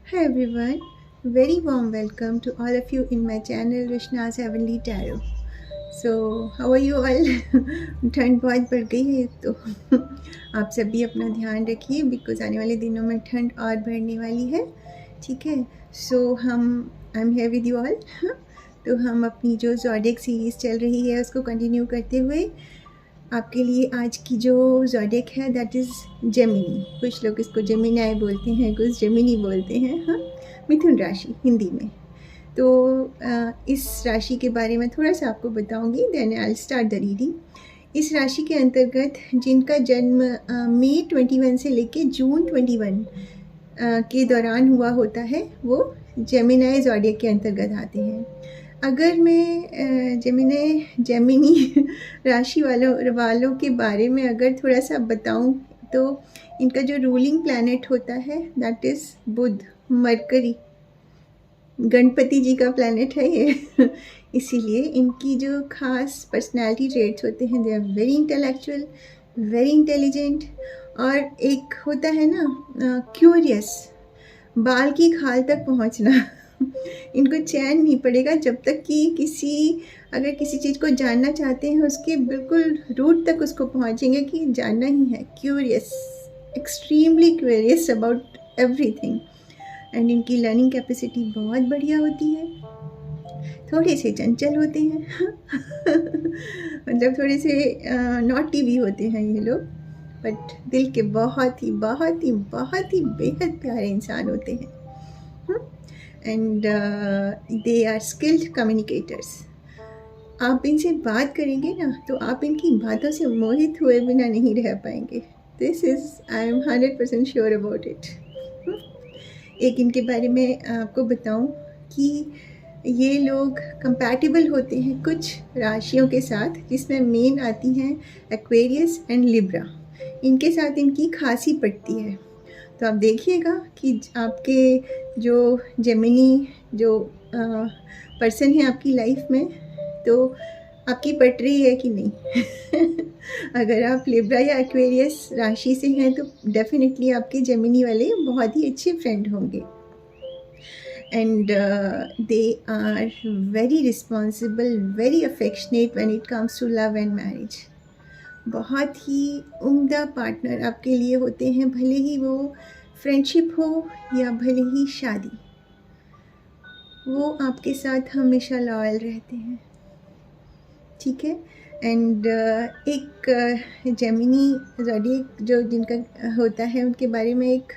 Hi everyone, very warm welcome to all of you in my channel Rishna's Heavenly Tarot. So how are you all? ठंड बहुत बढ़ गई है तो आप सभी अपना ध्यान रखिए बिकॉज आने वाले दिनों में ठंड और बढ़ने वाली है। ठीक है, so I am here with you all. तो हम अपनी जो ज़ोडिएक सीरीज़ चल रही है उसको कंटिन्यू करते हुए आपके लिए आज की जो ज़ोडिएक है दैट इज़ जेमिनी। कुछ लोग इसको जेमिनाई बोलते हैं, कुछ जेमिनी बोलते हैं। हाँ, मिथुन राशि हिंदी में। तो इस राशि के बारे में थोड़ा सा आपको बताऊंगी, then I will start the reading. इस राशि के अंतर्गत जिनका जन्म मई 21 से लेके जून 21 के दौरान हुआ होता है वो जेमिनाई ज़ोडिएक के अंतर्गत आते हैं। अगर मैं जेमिनी राशि वालों के बारे में अगर थोड़ा सा बताऊं तो इनका जो रूलिंग प्लैनेट होता है that is Budh, Mercury, Ganpati ji का प्लैनेट है ये। इसीलिए इनकी जो खास पर्सनालिटी ट्रेट्स होते हैं, they are very intellectual, very intelligent, और एक होता है ना क्यूरियस, बाल की खाल तक पहुंचना। इनको चैन नहीं पड़ेगा जब तक कि अगर किसी चीज़ को जानना चाहते हैं उसके बिल्कुल रूट तक उसको पहुंचेंगे कि जानना ही है। Curious, extremely curious about everything, and इनकी लर्निंग कैपेसिटी बहुत बढ़िया होती है। थोड़े से चंचल होते हैं मतलब थोड़े से नॉटी भी होते हैं ये लोग, बट दिल के बहुत ही बहुत ही बहुत ही बेहद प्यारे इंसान होते हैं। And they are skilled communicators. आप इनसे बात करेंगे ना तो आप इनकी बातों से मोहित हुए बिना नहीं रह पाएंगे। This is, I am 100% sure about it. एक इनके बारे में आपको बताऊं कि ये लोग कंपैटिबल होते हैं कुछ राशियों के साथ, जिसमें मेन आती हैं एक्वेरियस एंड लिब्रा। इनके साथ इनकी खासी पड़ती है। तो आप देखिएगा कि आपके जो जेमिनी जो पर्सन है आपकी लाइफ में, तो आपकी पट रही है कि नहीं। अगर आप लिब्रा या एक्वेरियस राशि से हैं तो डेफिनेटली आपके जेमिनी वाले बहुत ही अच्छे फ्रेंड होंगे। And they are very responsible, very affectionate when it comes to love and marriage. बहुत ही उम्दा पार्टनर आपके लिए होते हैं, भले ही वो फ्रेंडशिप हो या भले ही शादी, वो आपके साथ हमेशा लॉयल रहते हैं। ठीक है, एंड एक जेमिनी ज़ोडिएक जो जिनका होता है उनके बारे में एक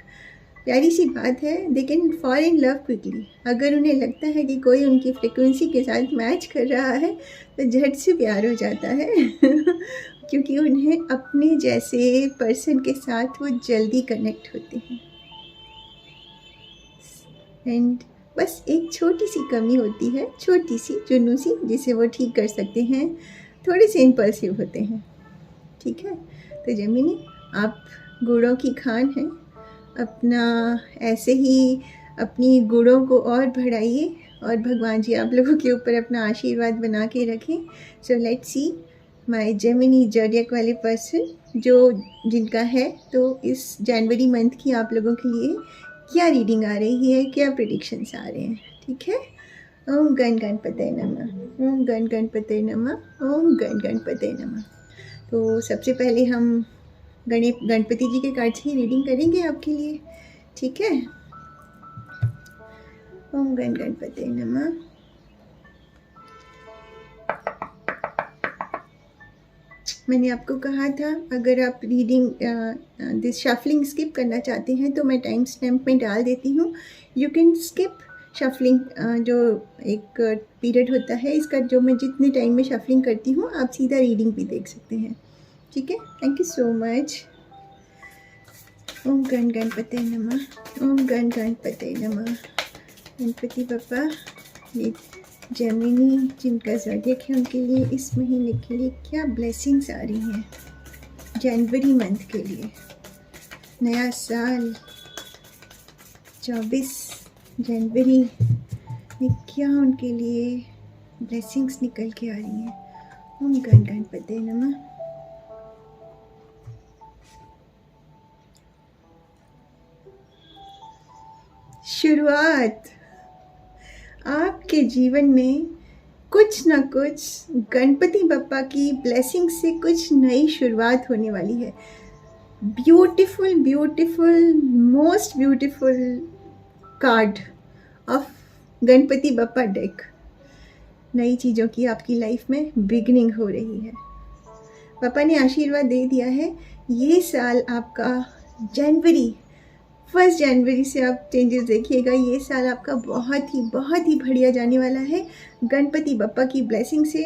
प्यारी सी बात है, they can fall in love quickly. अगर उन्हें लगता है कि कोई उनकी फ्रिक्वेंसी के साथ मैच कर रहा है तो झट से प्यार हो जाता है क्योंकि उन्हें अपने जैसे पर्सन के साथ वो जल्दी कनेक्ट होते हैं। एंड बस एक छोटी सी कमी होती है, छोटी सी जुनू सी, जिसे वो ठीक कर सकते हैं। थोड़े से इम्पल्सिव होते हैं। ठीक है, तो जेमिनी आप गुणों की खान हैं। अपना ऐसे ही अपनी गुणों को और बढ़ाइए और भगवान जी आप लोगों के ऊपर अपना आशीर्वाद बना के रखें। So let's see my Gemini zodiac वाले पर्सन जो जिनका है, तो इस जनवरी मंथ की आप लोगों के लिए क्या रीडिंग आ रही है, क्या प्रेडिक्शंस आ रहे हैं। ठीक है, ओम गण गणपतये नमः, ओम गण गणपतये नमः, ओम गण गणपतये नमः। तो सबसे पहले हम गणपति जी के कार्ड से ही रीडिंग करेंगे आपके लिए। ठीक है, ओम गण गणपतये नमः। मैंने आपको कहा था अगर आप रीडिंग दिस शफलिंग स्किप करना चाहते हैं तो मैं टाइम स्टैम्प में डाल देती हूँ। यू कैन स्किप शफलिंग, जो एक पीरियड होता है इसका, जो मैं जितने टाइम में शफलिंग करती हूँ आप सीधा रीडिंग भी देख सकते हैं। ठीक है, थैंक यू सो मच। ओम गण गणपतये नमः, ओम गण गणपतये नमः। गणपति बप्पा, ये जेमिनी जिनका ज़ोडिएक है उनके लिए इस महीने के लिए क्या ब्लेसिंग्स आ रही हैं जनवरी मंथ के लिए। नया साल 24 जनवरी में क्या उनके लिए ब्लेसिंग्स निकल के आ रही हैं। ओम गण गणपतये नमः। शुरुआत। आपके जीवन में कुछ ना कुछ गणपति बप्पा की ब्लेसिंग से कुछ नई शुरुआत होने वाली है। Beautiful beautiful most beautiful card of Ganpati Bappa deck. नई चीज़ों की आपकी लाइफ में बिगिनिंग हो रही है। पापा ने आशीर्वाद दे दिया है। ये साल आपका फर्स्ट जनवरी से आप चेंजेस देखिएगा। ये साल आपका बहुत ही बढ़िया जाने वाला है गणपति बप्पा की ब्लेसिंग से।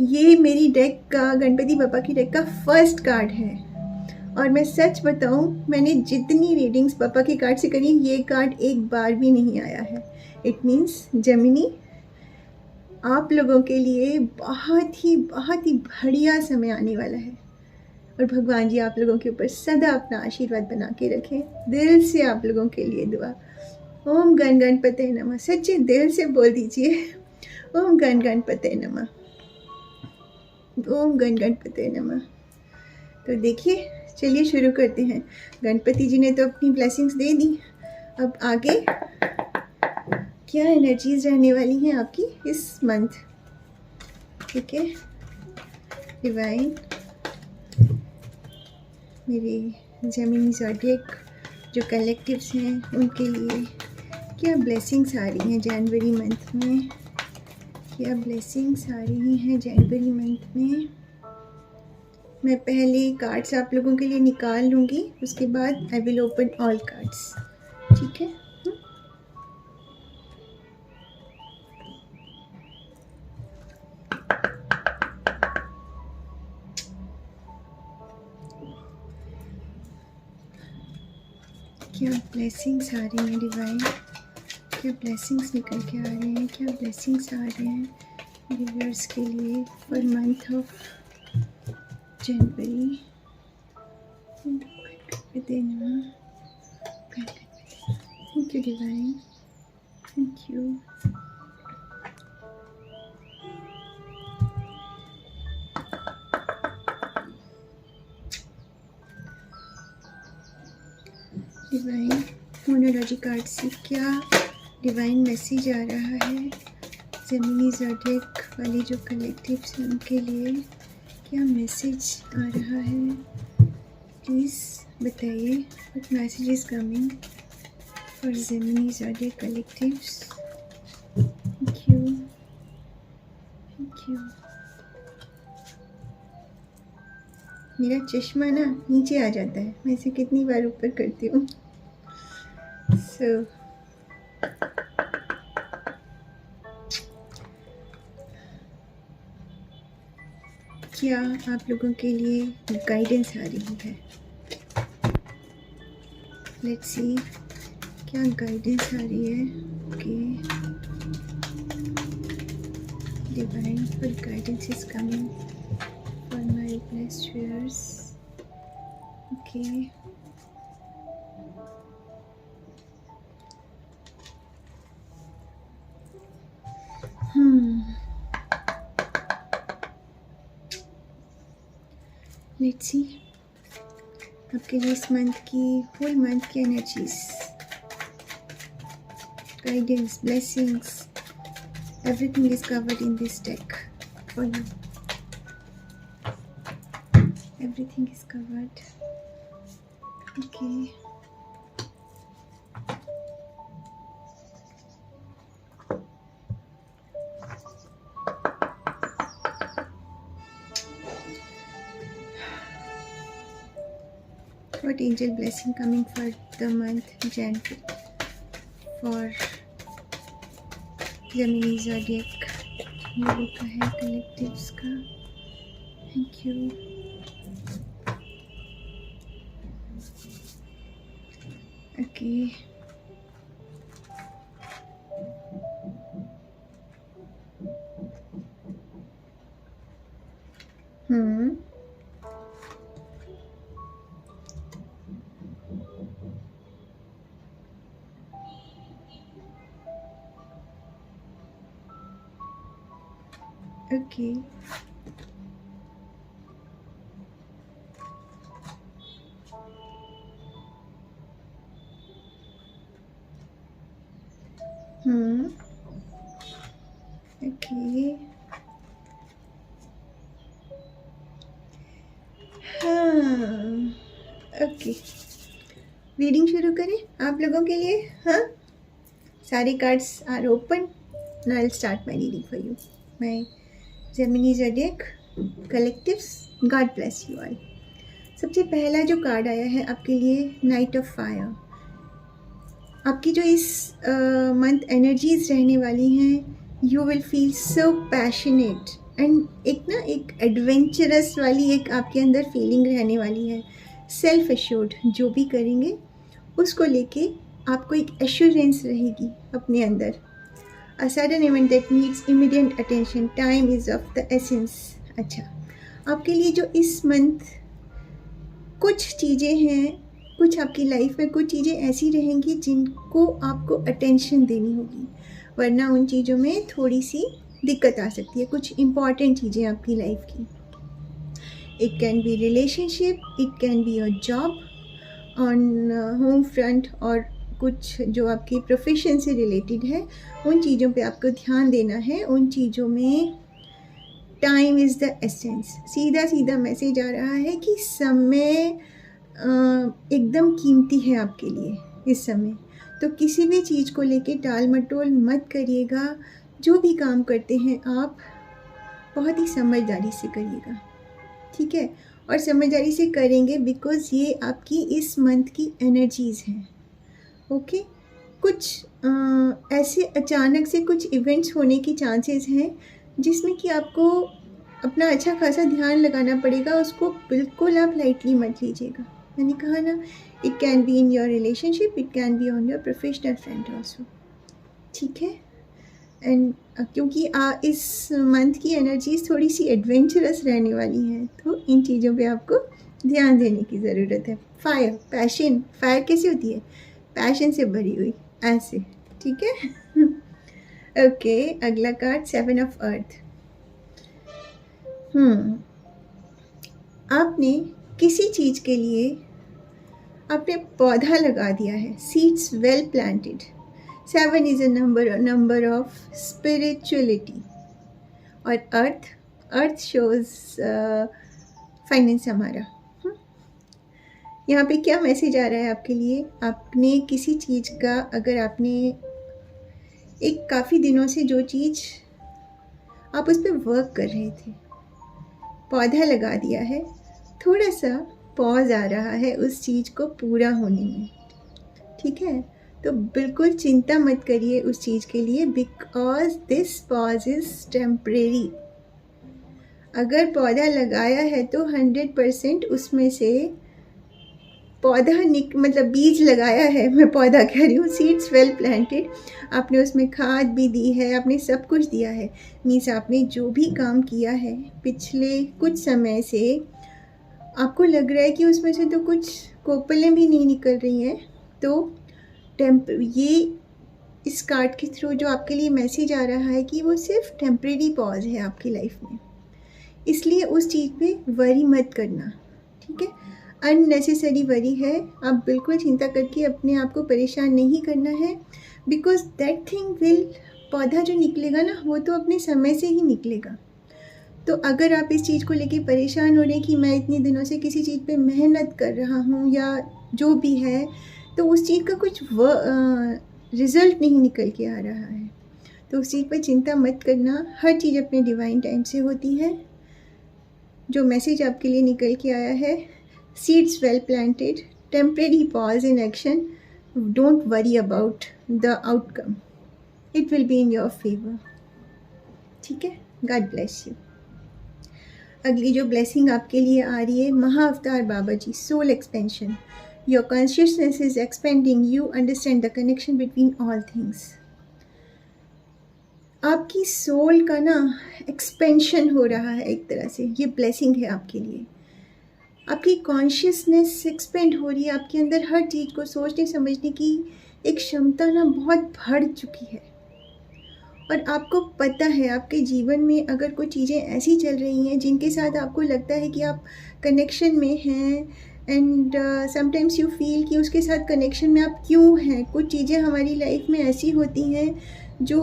ये मेरी डेक का, गणपति बप्पा की डेक का फर्स्ट कार्ड है। और मैं सच बताऊं, मैंने जितनी रीडिंग्स पापा के कार्ड से करी, ये कार्ड एक बार भी नहीं आया है। इट मीन्स जेमिनी, आप लोगों के लिए बहुत ही बढ़िया समय आने वाला है। और भगवान जी आप लोगों के ऊपर सदा अपना आशीर्वाद बना के रखें। दिल से आप लोगों के लिए दुआ। ओम गण गणपते नमः। सच्चे दिल से बोल दीजिए, ओम गण गणपते नमः, ओम गण गणपते नमः। तो देखिए, चलिए शुरू करते हैं। गणपति जी ने तो अपनी ब्लेसिंग्स दे दी। अब आगे क्या एनर्जीज रहने वाली हैं आपकी इस मंथ। ठीक है, डिवाइन, मेरे जेमिनी ज़ोडिएक जो कलेक्टिव्स हैं उनके लिए क्या ब्लेसिंग्स आ रही हैं जनवरी मंथ में। क्या ब्लेसिंग्स आ रही हैं जनवरी मंथ में। मैं पहले कार्ड्स आप लोगों के लिए निकाल लूँगी, उसके बाद I will open all cards. ठीक है। क्या ब्लेसिंग्स आ रही हैं डिवाइन, क्या ब्लेसिंग्स निकल के आ रहे हैं, क्या ब्लेसिंग्स आ रहे हैं व्यूअर्स के लिए for month of January. Thank you divine, thank you. Divine मोनोलॉजी कार्ड से क्या डिवाइन मैसेज आ रहा है जेमिनी ज़ोडिएक वाले जो कलेक्टिव्स हैं उनके लिए। क्या मैसेज आ रहा है, प्लीज़ बताइए। What message is coming for Gemini zodiac collectives. Thank you, thank you. मेरा चश्मा ना नीचे आ जाता है, मैं इसे कितनी बार ऊपर करती हूँ। क्या आप लोगों के लिए गाइडेंस आ रही है। लेट्स सी क्या गाइडेंस आ रही है। Okay, divine full guidance is coming for my blessed viewers. Okay, let's see आपके लिए इस मंथ की, होल मंथ की energies, guidance, blessings, everything is covered in this deck for you. Everything is covered. Okay. What angel blessing coming for the month January for Gemini Zodiac लोगों का है, collectives का। Thank you. Okay, okay, okay, हाँ, okay, reading शुरू करें आप लोगों के लिए। हाँ, सारे cards are open, now I will start my reading for you, my Gemini zodiac collectives. God bless you all. सबसे पहला जो कार्ड आया है आपके लिए, नाइट ऑफ फायर। आपकी जो इस मंथ एनर्जीज रहने वाली हैं, you will feel so passionate and एक एडवेंचरस वाली एक आपके अंदर फीलिंग रहने वाली है। सेल्फ एश्योर्ड जो भी करेंगे उसको लेके आपको एक एश्योरेंस रहेगी अपने अंदर। A sudden event that needs immediate attention, time is of the essence. अच्छा, आपके लिए जो इस मंथ कुछ चीज़ें हैं, कुछ आपकी लाइफ में कुछ चीज़ें ऐसी रहेंगी जिनको आपको अटेंशन देनी होगी, वरना उन चीज़ों में थोड़ी सी दिक्कत आ सकती है। कुछ इम्पॉर्टेंट चीज़ें आपकी लाइफ की, it can be relationship, it can be your job on home front, और कुछ जो आपकी प्रोफेशन से रिलेटेड है, उन चीज़ों पे आपको ध्यान देना है। उन चीज़ों में टाइम इज़ द एसेंस। सीधा सीधा मैसेज आ रहा है कि समय एकदम कीमती है आपके लिए इस समय। तो किसी भी चीज़ को लेके टाल मटोल मत करिएगा। जो भी काम करते हैं आप बहुत ही समझदारी से करिएगा, ठीक है? और समझदारी से करेंगे बिकॉज़ ये आपकी इस मंथ की एनर्जीज़ हैं, ओके? कुछ ऐसे अचानक से कुछ इवेंट्स होने की चांसेस हैं जिसमें कि आपको अपना अच्छा खासा ध्यान लगाना पड़ेगा। उसको बिल्कुल आप लाइटली मत लीजिएगा। मैंने कहा ना, it can be in your relationship, it can be on your professional front also, ठीक है? एंड क्योंकि इस मंथ की एनर्जीज थोड़ी सी एडवेंचरस रहने वाली हैं, तो इन चीज़ों पे आपको ध्यान देने की ज़रूरत है। फायर, पैशन, फायर कैसी होती है? पैशन से भरी हुई, ऐसे, ठीक है? ओके, अगला कार्ड, 7 ऑफ अर्थ। आपने किसी चीज़ के लिए आपने पौधा लगा दिया है, seeds well planted. 7 is a number of spirituality, और अर्थ शोज फाइनेंस हमारा। यहाँ पे क्या मैसेज आ रहा है आपके लिए? आपने किसी चीज़ का, अगर आपने एक काफ़ी दिनों से जो चीज़ आप उस पर वर्क कर रहे थे, पौधा लगा दिया है, थोड़ा सा पॉज आ रहा है उस चीज़ को पूरा होने में, ठीक है? तो बिल्कुल चिंता मत करिए उस चीज़ के लिए, because this pause is temporary. अगर पौधा लगाया है तो 100% उसमें से पौधा मतलब बीज लगाया है, मैं पौधा कह रही हूँ, सीड्स वेल प्लांटेड। आपने उसमें खाद भी दी है, आपने सब कुछ दिया है। मीन्स आपने जो भी काम किया है पिछले कुछ समय से, आपको लग रहा है कि उसमें से तो कुछ कोपलें भी नहीं निकल रही हैं। तो ये इस कार्ड के थ्रू जो आपके लिए मैसेज आ रहा है कि वो सिर्फ टेम्परेरी पॉज है आपकी लाइफ में, इसलिए उस चीज़ पे वरी मत करना, ठीक है? अननेसेसरी वरी है, आप बिल्कुल चिंता करके अपने आप को परेशान नहीं करना है, बिकॉज दैट थिंग विल, पौधा जो निकलेगा ना, वो तो अपने समय से ही निकलेगा। तो अगर आप इस चीज़ को लेके परेशान हो रहे हैं कि मैं इतने दिनों से किसी चीज़ पे मेहनत कर रहा हूँ या जो भी है, तो उस चीज़ का कुछ रिज़ल्ट नहीं निकल के आ रहा है, तो उस चीज़ पर चिंता मत करना। हर चीज़ अपने डिवाइन टाइम से होती है। जो मैसेज आपके लिए निकल के आया है, seeds well planted, temporary pause in action, don't worry about the outcome, it will be in your favour, ठीक है? God bless you. अगली जो ब्लेसिंग आपके लिए आ रही है, Mahavatar Baba ji, soul expansion. Your consciousness is expanding, you understand the connection between all things. आपकी सोल का ना एक्सपेंशन हो रहा है एक तरह से, ये ब्लेसिंग है आपके लिए। आपकी कॉन्शियसनेस एक्सपेंड हो रही है, आपके अंदर हर चीज़ को सोचने समझने की एक क्षमता ना बहुत बढ़ चुकी है। और आपको पता है आपके जीवन में अगर कुछ चीज़ें ऐसी चल रही हैं जिनके साथ आपको लगता है कि आप कनेक्शन में हैं, एंड समटाइम्स यू फील कि उसके साथ कनेक्शन में आप क्यों हैं। कुछ चीज़ें हमारी लाइफ में ऐसी होती हैं जो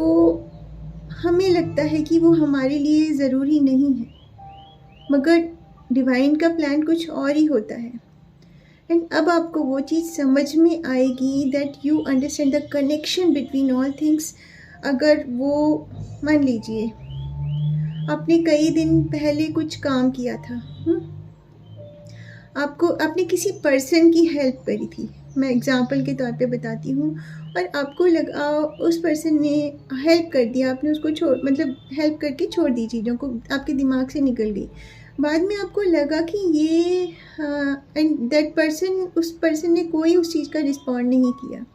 हमें लगता है कि वो हमारे लिए ज़रूरी नहीं है, मगर डिवाइन का प्लान कुछ और ही होता है। एंड अब आपको वो चीज़ समझ में आएगी that you understand the connection between all things. अगर वो, मान लीजिए आपने कई दिन पहले कुछ काम किया था, आपने किसी पर्सन की हेल्प करी थी, मैं एग्जांपल के तौर पे बताती हूँ, और आपको लगा उस पर्सन ने हेल्प कर दिया, आपने उसको मतलब हेल्प करके छोड़ दी, चीज़ों को आपके दिमाग से निकल गई। बाद में आपको लगा कि ये एंड दैट पर्सन, उस पर्सन ने कोई उस चीज़ का रिस्पॉन्ड नहीं किया,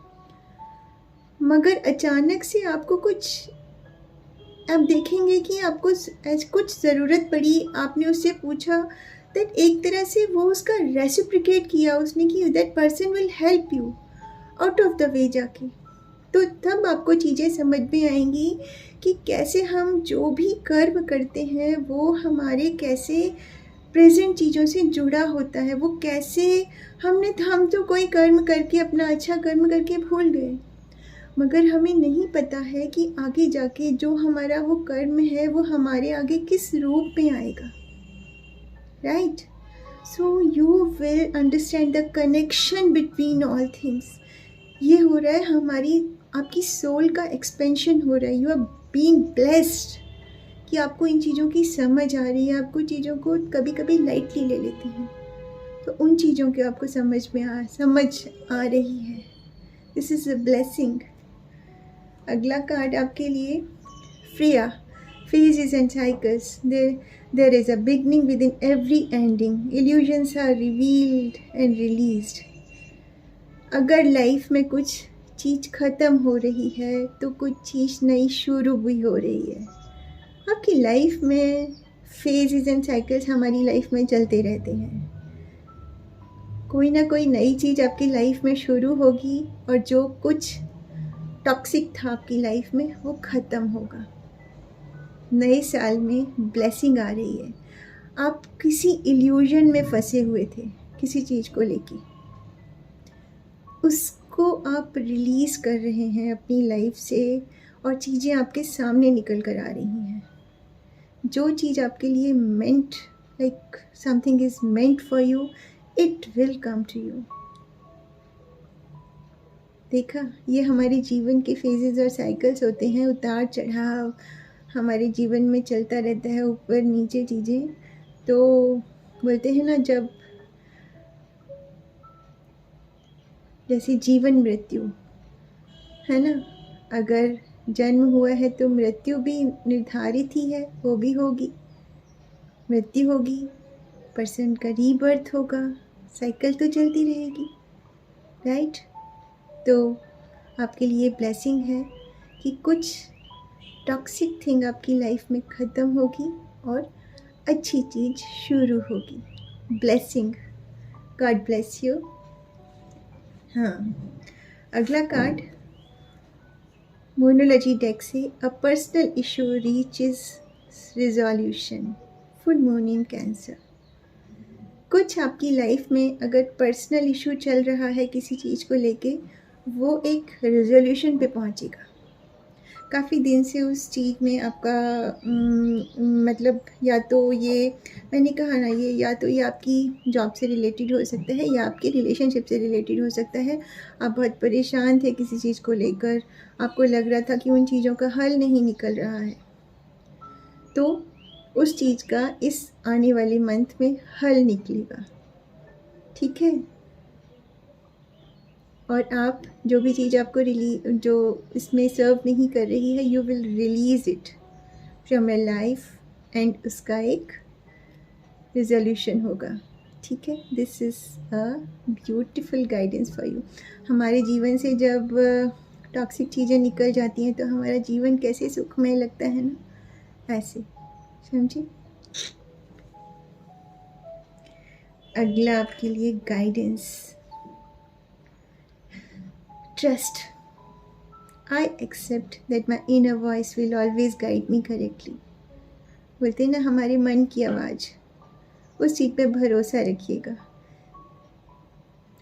मगर अचानक से आपको कुछ, आप देखेंगे कि आपको कुछ ज़रूरत पड़ी, आपने उससे पूछा, दैट एक तरह से वो उसका रेसिप्रिकेट किया उसने कि that person will help you out of the way जाके। तो तब आपको चीज़ें समझ में आएंगी कि कैसे हम जो भी कर्म करते हैं वो हमारे कैसे प्रेजेंट चीज़ों से जुड़ा होता है, वो कैसे हम तो कोई कर्म करके, अपना अच्छा कर्म करके भूल गए, मगर हमें नहीं पता है कि आगे जाके जो हमारा वो कर्म है वो हमारे आगे किस रूप में आएगा, right. So you will understand the connection between all things. ये हो रहा है हमारी, आपकी सोल का एक्सपेंशन हो रहा है। यू आर बीइंग ब्लेस्ड कि आपको इन चीज़ों की समझ आ रही है। आपको चीज़ों को कभी कभी लाइटली ले लेते हैं, तो उन चीज़ों की आपको समझ आ रही है। This is a blessing. अगला कार्ड आपके लिए, Freya, phases and cycles. There is a beginning within every ending. Illusions are revealed and released. अगर लाइफ में कुछ चीज़ ख़त्म हो रही है तो कुछ चीज़ नई शुरू भी हो रही है। आपकी लाइफ में फेजेस एंड साइकिल्स हमारी लाइफ में चलते रहते हैं। कोई ना कोई नई चीज़ आपकी लाइफ में शुरू होगी और जो कुछ टॉक्सिक था आपकी लाइफ में वो ख़त्म होगा। नए साल में ब्लेसिंग आ रही है। आप किसी इल्यूजन में फंसे हुए थे किसी चीज़ को लेके, उसको आप रिलीज़ कर रहे हैं अपनी लाइफ से और चीज़ें आपके सामने निकल कर आ रही हैं। जो चीज़ आपके लिए meant, like something is meant for you, it will come to you. देखा, ये हमारे जीवन के फेजेस और साइकिल्स होते हैं, उतार चढ़ाव हमारे जीवन में चलता रहता है, ऊपर नीचे चीज़ें। तो बोलते हैं ना, जब जैसे जीवन मृत्यु है ना, अगर जन्म हुआ है तो मृत्यु भी निर्धारित ही है, वो भी होगी, मृत्यु होगी, पर्सन का रीबर्थ होगा, साइकिल तो चलती रहेगी, राइट। तो आपके लिए ब्लेसिंग है कि कुछ टॉक्सिक थिंग आपकी लाइफ में ख़त्म होगी और अच्छी चीज़ शुरू होगी। Blessing, God bless you. हाँ, अगला कार्ड मोनोलॉजी डेक से, a personal issue reaches resolution, full moon in cancer. कुछ आपकी लाइफ में अगर पर्सनल इशू चल रहा है किसी चीज़ को लेके, वो एक रेजोल्यूशन पे पहुंचेगा। काफ़ी दिन से उस चीज़ में आपका मतलब, या तो ये मैंने कहा ना, ये या तो ये आपकी जॉब से रिलेटेड हो सकता है या आपके रिलेशनशिप से रिलेटेड हो सकता है। आप बहुत परेशान थे किसी चीज़ को लेकर, आपको लग रहा था कि उन चीज़ों का हल नहीं निकल रहा है, तो उस चीज़ का इस आने वाले मंथ में हल निकलेगा, ठीक है। और आप जो भी चीज़ आपको जो इसमें सर्व नहीं कर रही है, you will release it from your life and उसका एक रिजोल्यूशन होगा, ठीक है। This is a beautiful guidance for you. हमारे जीवन से जब टॉक्सिक चीज़ें निकल जाती हैं तो हमारा जीवन कैसे सुखमय लगता है ना, ऐसे, समझिए। अगला आपके लिए guidance, Trust. I accept that my inner voice will always guide me correctly. बोलते हैं ना, हमारे मन की आवाज़, उस चीज़ पे भरोसा रखिएगा।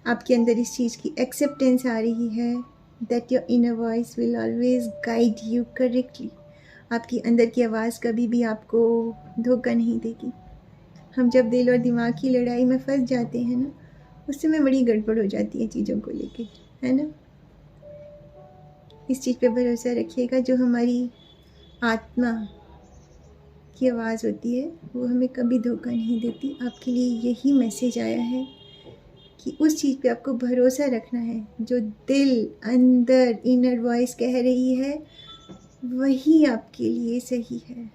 आपके अंदर इस चीज़ की एक्सेप्टेंस आ रही है that your inner voice will always guide you correctly. आपकी अंदर की आवाज़ कभी भी आपको धोखा नहीं देगी। हम जब दिल और दिमाग की लड़ाई में फंस जाते हैं ना, उस समय बड़ी गड़बड़ हो जाती है चीज़ों को लेके, है ना। इस चीज़ पे भरोसा रखिएगा, जो हमारी आत्मा की आवाज़ होती है वो हमें कभी धोखा नहीं देती। आपके लिए यही मैसेज आया है कि उस चीज़ पे आपको भरोसा रखना है। जो दिल अंदर इनर वॉइस कह रही है वही आपके लिए सही है,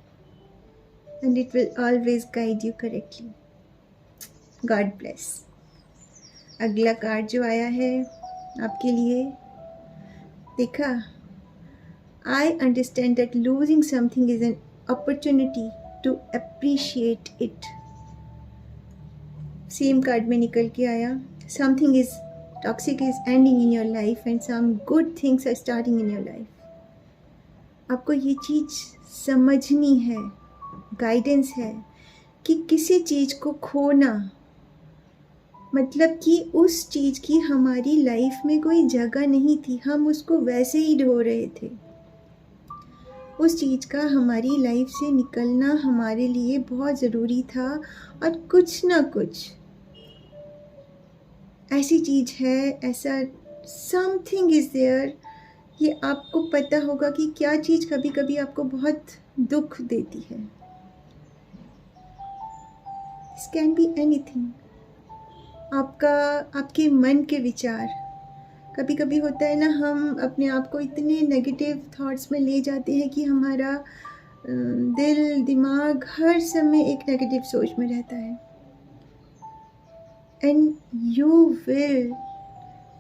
and it will always guide you correctly. God bless. अगला कार्ड जो आया है आपके लिए, देखा, I understand that losing something is an opportunity to appreciate it. Same card में निकल के आया, something is toxic is ending in your life and some good things are starting in your life. आपको ये चीज़ समझनी है, गाइडेंस है कि किसी चीज़ को खोना मतलब कि उस चीज़ की हमारी लाइफ में कोई जगह नहीं थी, हम उसको वैसे ही ढो रहे थे। उस चीज़ का हमारी लाइफ से निकलना हमारे लिए बहुत ज़रूरी था, और कुछ ना कुछ ऐसी चीज़ है, ऐसा समथिंग इज़ देयर। ये आपको पता होगा कि क्या चीज़ कभी कभी आपको बहुत दुख देती है। This can be anything. आपके मन के विचार, कभी कभी होता है ना, हम अपने आप को इतने नेगेटिव थॉट्स में ले जाते हैं कि हमारा दिल दिमाग हर समय एक नेगेटिव सोच में रहता है। एंड यू विल,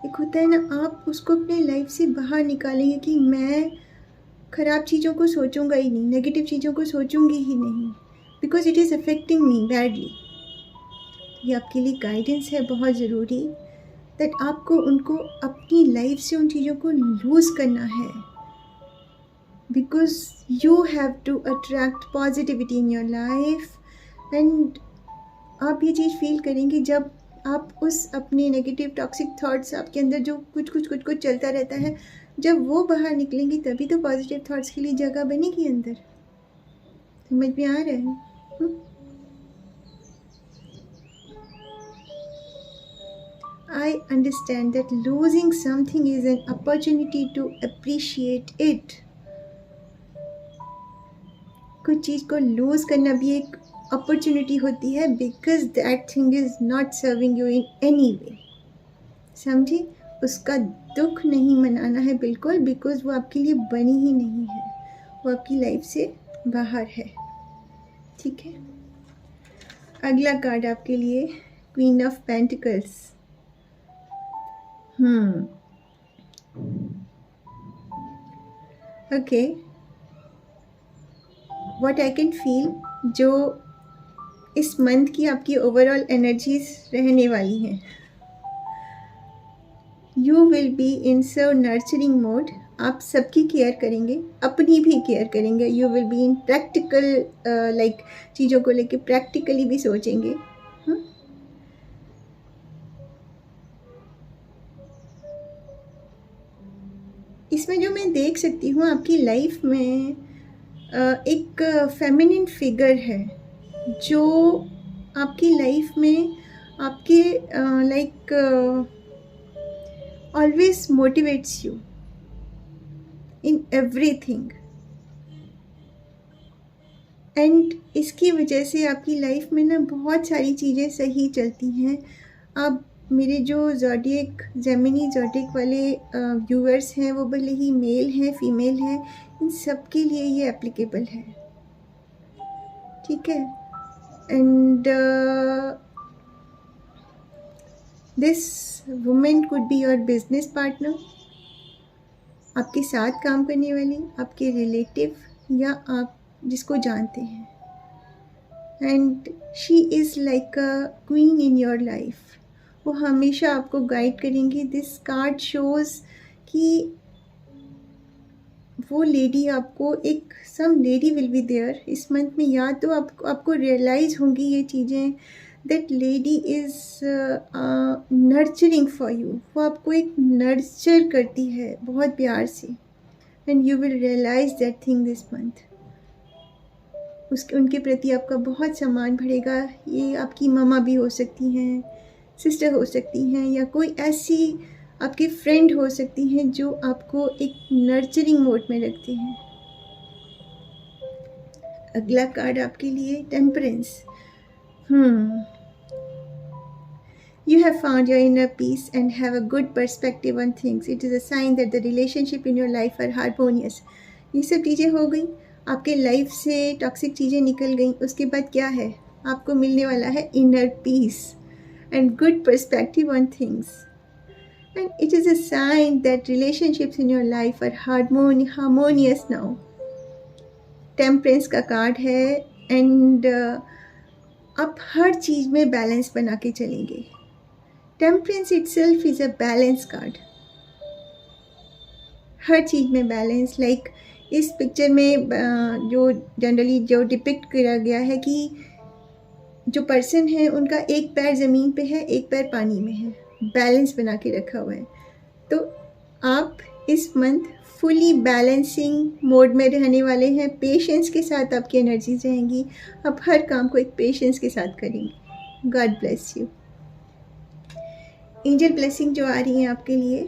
एक होता है ना, आप उसको अपने लाइफ से बाहर निकालेंगे कि मैं ख़राब चीज़ों को सोचूंगा ही नहीं, नेगेटिव चीज़ों को सोचूंगी ही नहीं, because it is affecting me badly. ये आपके लिए गाइडेंस है बहुत ज़रूरी, दैट आपको उनको अपनी लाइफ से उन चीज़ों को लूज़ करना है, because you have to attract positivity in your life. And आप ये चीज़ फील करेंगे जब आप उस अपने नेगेटिव टॉक्सिक थॉट्स, आपके अंदर जो कुछ चलता रहता है, जब वो बाहर निकलेंगी तभी तो पॉजिटिव थॉट्स के लिए जगह बनेगी अंदर। समझ में आ रहा है? I understand that losing something is an opportunity to appreciate it. कुछ चीज़ को लूज़ करना भी एक अपॉर्चुनिटी होती है, because that thing is not serving you in any way. समझी? उसका दुख नहीं मनाना है बिल्कुल, बिकॉज वो आपके लिए बनी ही नहीं है, वो आपकी लाइफ से बाहर है। ठीक है, अगला कार्ड आपके लिए, queen of pentacles. Okay, what I can feel, जो इस मंथ की आपकी ओवरऑल एनर्जीज रहने वाली हैं, you will be in so nurturing mode. आप सबकी केयर करेंगे, अपनी भी केयर करेंगे। You will be in practical, like चीज़ों को लेके प्रैक्टिकली भी सोचेंगे। इसमें जो मैं देख सकती हूँ आपकी लाइफ में एक फेमिनिन फिगर है, जो आपकी लाइफ में आपके like always motivates you in everything. And इसकी वजह से आपकी लाइफ में ना बहुत सारी चीज़ें सही चलती हैं। आप मेरे जो ज़ोडिएक जेमिनी ज़ोडिएक वाले व्यूअर्स हैं, वो भले ही मेल हैं फीमेल हैं, इन सब के लिए ये एप्लीकेबल है। ठीक है, and this women could be your business partner, आपके साथ काम करने वाली, आपके रिलेटिव, या आप जिसको जानते हैं। And she is like a queen in your life. वो हमेशा आपको गाइड करेंगी। दिस कार्ड शोज़ कि वो लेडी आपको, एक some lady will be there इस मंथ में। या तो आपको रियलाइज़ होंगी ये चीज़ें that lady is nurturing for you, वो आपको एक नर्चर करती है बहुत प्यार से, and you will realise that thing this month. उसके उनके प्रति आपका बहुत सम्मान बढ़ेगा। ये आपकी ममा भी हो सकती हैं, सिस्टर हो सकती हैं, या कोई ऐसी आपकी फ्रेंड हो सकती हैं जो आपको एक नर्चरिंग मोड में रखती हैं। अगला कार्ड आपके लिए temperance. You have found your inner peace and have a good perspective on things. It is a sign that the relationship in your life are harmonious. ये सब चीज़ें हो गई, आपके लाइफ से टॉक्सिक चीज़ें निकल गई। उसके बाद क्या है, आपको मिलने वाला है inner peace and good perspective on things, and it is a sign that relationships in your life are harmonious now. Temperance का कार्ड है, एंड आप हर चीज़ में बैलेंस बना के चलेंगे। Temperance itself is a balance card. हर चीज़ में बैलेंस, लाइक इस पिक्चर में जो जनरली जो डिपिक्ट किया गया है कि जो पर्सन है उनका एक पैर ज़मीन पे है, एक पैर पानी में है, बैलेंस बना के रखा हुआ है। तो आप इस मंथ फुली बैलेंसिंग मोड में रहने वाले हैं। पेशेंस के साथ आपकी एनर्जीज रहेंगी, आप हर काम को एक पेशेंस के साथ करेंगे। God bless you. Angel blessing जो आ रही है आपके लिए,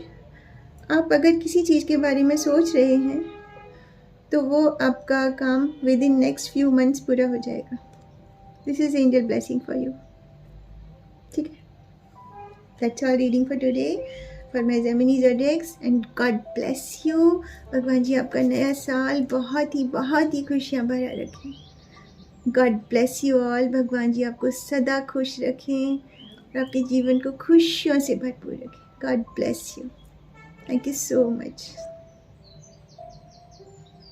आप अगर किसी चीज़ के बारे में सोच रहे हैं तो वो आपका काम within next few months पूरा हो जाएगा। This is angel blessing for you. ठीक है, that's all reading for today for my Gemini zodiacs, and God bless you. भगवान जी आपका नया साल बहुत ही खुशियाँ भरा रखें। God bless you all. भगवान जी आपको सदा खुश रखें और आपके जीवन को खुशियों से भरपूर रखें। God bless you. Thank you so much.